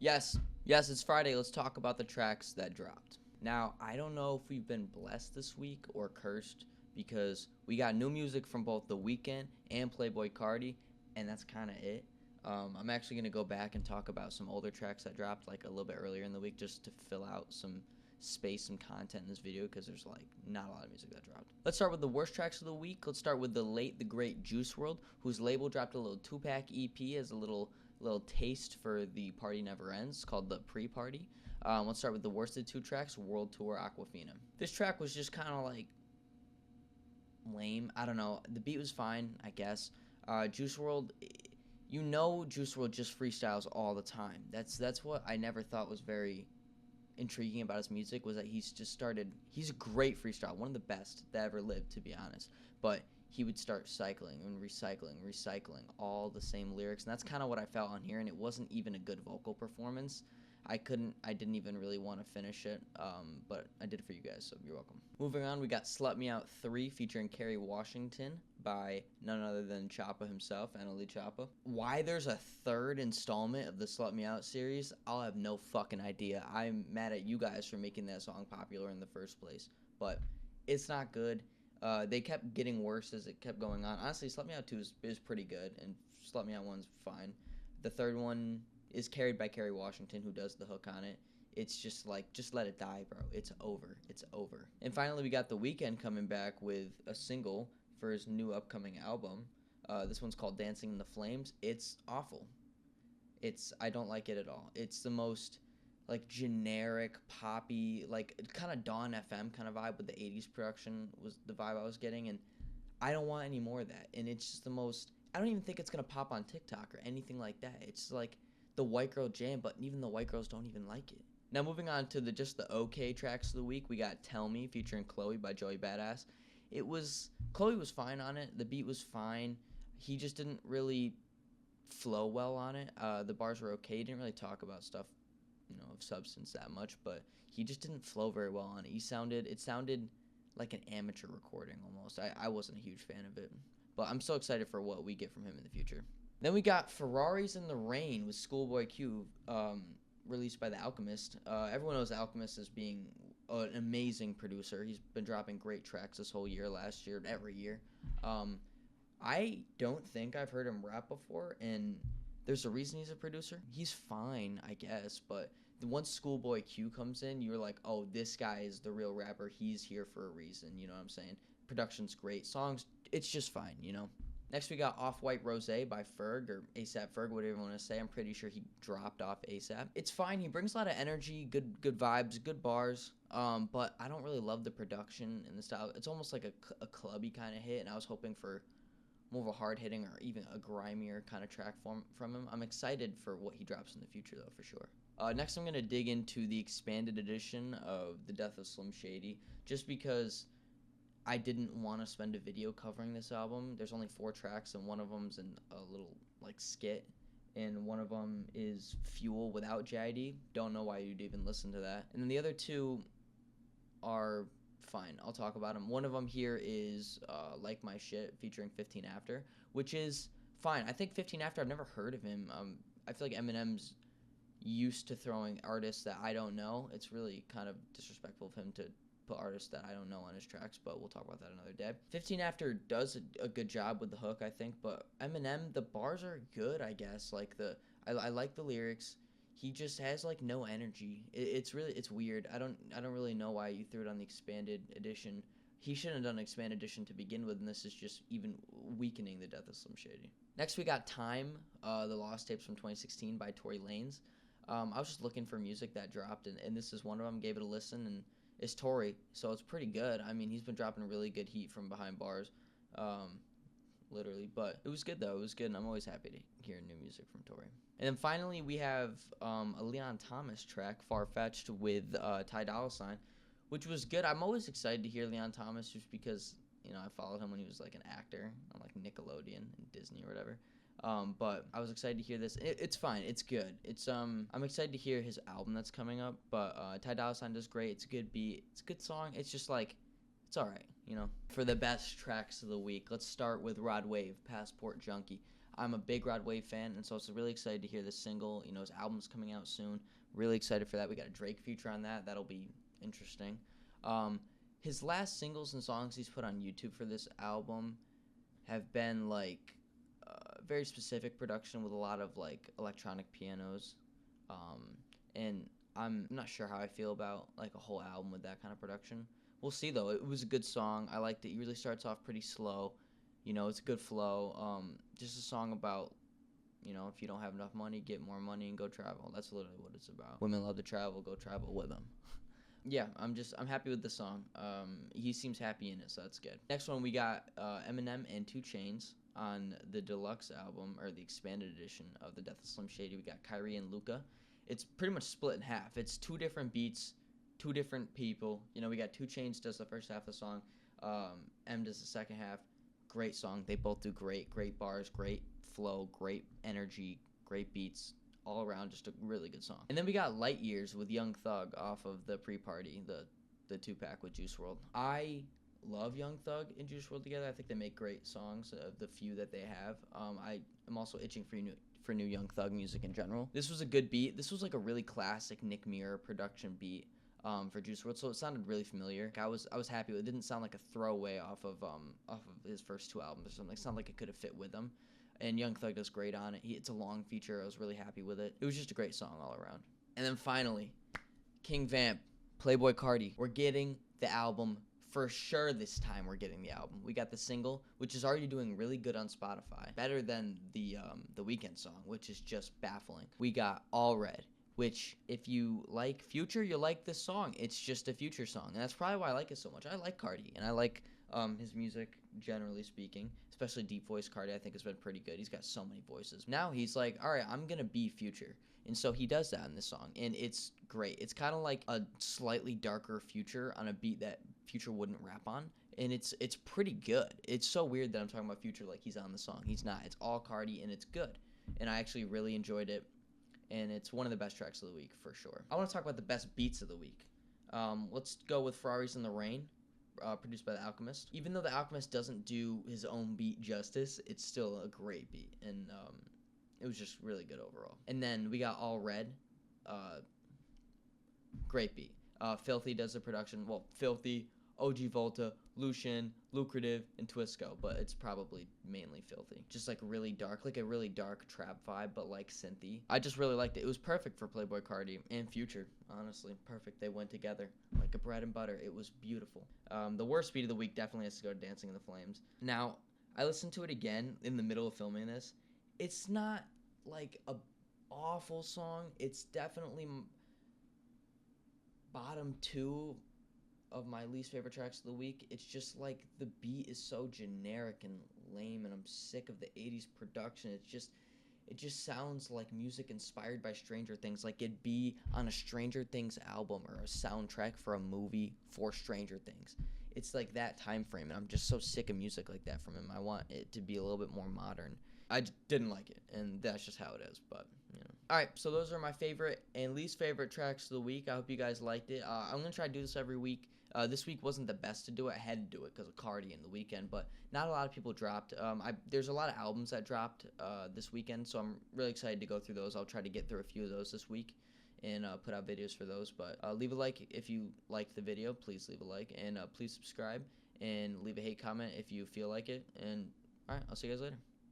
Yes, yes, it's Friday. Let's talk about the tracks that dropped. Now, I don't know if we've been blessed this week or cursed because we got new music from both The Weeknd and Playboi Carti, and that's kind of it. I'm actually going to go back and talk about some older tracks that dropped like a little bit earlier in the week just to fill out some space and content in this video because there's like not a lot of music that dropped. Let's start with the worst tracks of the week. Let's start with the late, the great Juice WRLD, whose label dropped a little 2-pack EP as a little taste for the Party Never Ends called the Pre-Party. Let's start with the worst of the two tracks, World Tour Aquafina. This track was just kind of like lame. I don't know. The beat was fine, I guess. Juice WRLD, Juice WRLD just freestyles all the time. That's what I never thought was very intriguing about his music, was that he's a great freestyle, one of the best that ever lived, to be honest. But he would start cycling and recycling all the same lyrics, and that's kind of what I felt on here, and it wasn't even a good vocal performance. I didn't even really want to finish it, but I did it for you guys, so you're welcome. Moving on, we got Slut Me Out 3 featuring Kerry Washington by none other than Choppa himself, Annalie Choppa. Why there's a third installment of the Slut Me Out series, I'll have no fucking idea. I'm mad at you guys for making that song popular in the first place, but it's not good. They kept getting worse as it kept going on. Honestly, Slut Me Out 2 is pretty good, and Slut Me Out 1's fine. The third one is carried by Kerry Washington, who does the hook on it. It's just like, just let it die, bro. It's over. It's over. And finally, we got The Weeknd coming back with a single for his new upcoming album. This one's called Dancing in the Flames. It's awful. I don't like it at all. It's the most like generic poppy, like kind of Dawn FM kind of vibe with the 80s production was the vibe I was getting, and I don't want any more of that. And it's just the most, I don't even think it's gonna pop on TikTok or anything like that. It's like the white girl jam, but even the white girls don't even like it. Now moving on to the okay tracks of the week, we got Tell Me featuring Chloe by Joey Badass. Chloe was fine on it, the beat was fine, he just didn't really flow well on it. The bars were okay, he didn't really talk about stuff, of substance that much, but he just didn't flow very well on it. It sounded like an amateur recording almost. I wasn't a huge fan of it, but I'm so excited for what we get from him in the future. Then we got Ferraris in the Rain with Schoolboy Q, released by The Alchemist. Everyone knows The Alchemist as being an amazing producer. He's been dropping great tracks this whole year, last year, every year. I don't think I've heard him rap before, and there's a reason he's a producer. He's fine, I guess, but once Schoolboy Q comes in, you're like, oh, this guy is the real rapper. He's here for a reason, you know what I'm saying? Production's great. Songs, it's just fine, Next, we got Off-White Rosé by Ferg, or ASAP Ferg, whatever you want to say. I'm pretty sure he dropped off ASAP. It's fine. He brings a lot of energy, good vibes, good bars, but I don't really love the production and the style. It's almost like a clubby kind of hit, and I was hoping for more of a hard-hitting or even a grimier kind of track from him. I'm excited for what he drops in the future, though, for sure. Next, I'm going to dig into the expanded edition of The Death of Slim Shady, just because I didn't want to spend a video covering this album. There's only 4 tracks, and one of them's in a little, like, skit, and one of them is Fuel without JID. Don't know why you'd even listen to that. And then the other 2 are fine. I'll talk about them. One of them here is Like My Shit featuring 15 After, which is fine. I think 15 After, I've never heard of him. I feel like Eminem's used to throwing artists that I don't know. It's really kind of disrespectful of him to put artists that I don't know on his tracks, but we'll talk about that another day. 15 After does a good job with the hook, I think, but Eminem, the bars are good, I guess. Like I like the lyrics. He just has like no energy. It's weird. I don't really know why you threw it on the expanded edition. He shouldn't have done an expanded edition to begin with, and this is just even weakening the Death of Slim Shady. Next, we got Time, the Lost Tapes from 2016 by Tory Lanez. I was just looking for music that dropped, and this is one of them. Gave it a listen, and it's Tory, so it's pretty good. I mean, he's been dropping really good heat from behind bars, literally. But it was good, though. It was good, and I'm always happy to hear new music from Tory. And then finally, we have a Leon Thomas track, Far-Fetched, with Ty Dolla $ign, which was good. I'm always excited to hear Leon Thomas just because, I followed him when he was like an actor on like Nickelodeon and Disney or whatever. But I was excited to hear this. It's fine. It's good. I'm excited to hear his album that's coming up. But Ty Dolla $ign does great. It's a good beat. It's a good song. It's just like, it's all right, For the best tracks of the week, let's start with Rod Wave, Passport Junkie. I'm a big Rod Wave fan, and so it's really excited to hear this single. You know, his album's coming out soon. Really excited for that. We got a Drake feature on that. That'll be interesting. His last singles and songs he's put on YouTube for this album have been like very specific production with a lot of like electronic pianos, and I'm not sure how I feel about like a whole album with that kind of production. We'll see though. It was a good song. I liked it. He really starts off pretty slow. You know, it's a good flow. Just a song about, you know, if you don't have enough money, get more money and go travel. That's literally what it's about. Women love to travel. Go travel with them. Yeah, I'm happy with the song. He seems happy in it, so that's good. Next one, we got Eminem and 2 Chainz on the deluxe album, or the expanded edition of the Death of Slim Shady. We got Kyrie and Luca. It's pretty much split in half. It's 2 different beats, 2 different people. You know, we got 2 Chainz does the first half of the song. M does the second half. Great song. They both do great bars, great flow, great energy, great beats. All around, just a really good song. And then we got Light Years with Young Thug off of the Pre-Party, the 2-pack with Juice WRLD. I love Young Thug and Juice WRLD together. I think they make great songs, the few that they have. I am also itching for new Young Thug music in general. This was a good beat. This was like a really classic Nick Mirror production beat for Juice WRLD, so it sounded really familiar. I was happy with it. It didn't sound like a throwaway off of his first 2 albums or something. It sounded like it could have fit with them. And Young Thug does great on it. It's a long feature. I was really happy with it. It was just a great song all around. And then finally, King Vamp, Playboi Carti. We're getting the album for sure this time. We're getting the album. We got the single, which is already doing really good on Spotify. Better than the Weeknd song, which is just baffling. We got All Red, which if you like Future, you'll like this song. It's just a Future song. And that's probably why I like it so much. I like Carti, and I like his music, generally speaking, especially deep voice Carti. I think has been pretty good. He's got so many voices. Now he's like, all right, I'm gonna be Future, and so he does that in this song, and it's great. It's kind of like a slightly darker Future on a beat that Future wouldn't rap on, and it's pretty good. It's so weird that I'm talking about Future like he's on the song. He's not. It's all Carti, and it's good, and I actually really enjoyed it, and it's one of the best tracks of the week for sure. I want to talk about the best beats of the week. Let's go with Ferraris in the Rain. Produced by The Alchemist. Even though The Alchemist doesn't do his own beat justice, it's still a great beat, and it was just really good overall. And then we got All Red, great beat. Filthy does the production. Well, Filthy, OG Volta, Lucian, Lucrative, and Twisco, but it's probably mainly Filthy. Just like really dark, like a really dark trap vibe, but like synthy. I just really liked it. It was perfect for Playboi Carti and Future, honestly. Perfect. They went together like a bread and butter. It was beautiful. The worst beat of the week definitely has to go to Dancing in the Flames. Now, I listened to it again in the middle of filming this. It's not like a awful song. It's definitely bottom 2 of my least favorite tracks of the week. It's just like the beat is so generic and lame, and I'm sick of the 80s production. It just sounds like music inspired by Stranger Things, like it'd be on a Stranger Things album or a soundtrack for a movie for Stranger Things. It's like that time frame, and I'm just so sick of music like that from him. I want it to be a little bit more modern. I didn't like it, and that's just how it is, but, you know. Alright, so those are my favorite and least favorite tracks of the week. I hope you guys liked it. I'm going to try to do this every week. This week wasn't the best to do it. I had to do it because of Carti and the Weeknd, but not a lot of people dropped. There's a lot of albums that dropped this weekend, so I'm really excited to go through those. I'll try to get through a few of those this week and put out videos for those. But leave a like if you liked the video. Please leave a like, and please subscribe, and leave a hate comment if you feel like it. And all right, I'll see you guys later.